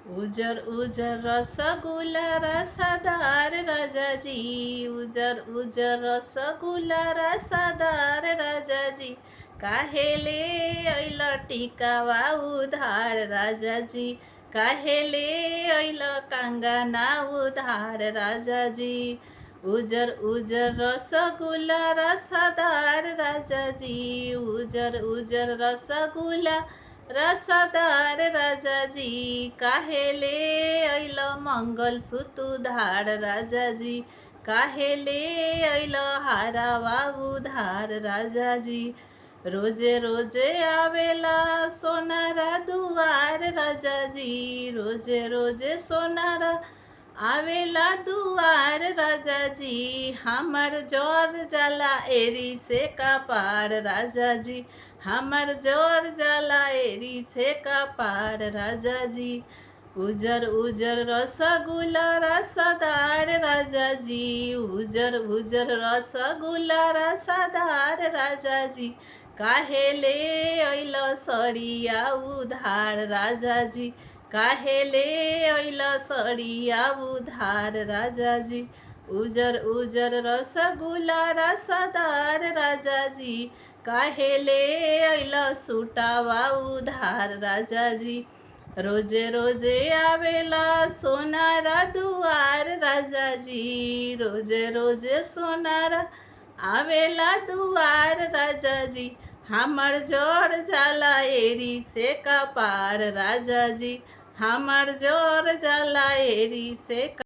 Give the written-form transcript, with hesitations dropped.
उजर उजर रसगुल्ला रसदार राजाजी, उजर उजर रसगुल्ला रसदार राजाजी, काहेले ऐल टिकावा उधार राजाजी, काहेले ऐल कांगना उधार राजाजी। उजर उजर रसगुल्ला रसदार राजाजी, उजर उजर रसगुल्ला रसदार राजाजी, काहेले ऐल मंगलसूत्र उधार राजाजी, काहेले ऐल हारावा उधार राजाजी। रोजे रोजे आवेला सोनारा दुआर राजाजी, रोजे रोजे सोनारा आवेला दुआर राजाजी, हमर जोर जाला एरी से कपार राजाजी, हमर जोर जाला एरी से कपार राजाजी। उजर उजर रसगुल्ला रसदार राजाजी, उजर उजर रसगुल्ला रसदार राजाजी, काहेले ऐल सरिया उधार राजाजी, काहेले ऐल सरिया उधार राजाजी। उजर उजर रसगुल्ला रसदार राजाजी, काहेले ऐल सुटावा उधार राजाजी, रोजे रोजे आवेला सोनारा दुआर राजाजी, रोजे रोजे सोनारा आवेला दुआर राजाजी, हमर जोर जाला एरी से कपार राजाजी, हमर जोर जाला एरी से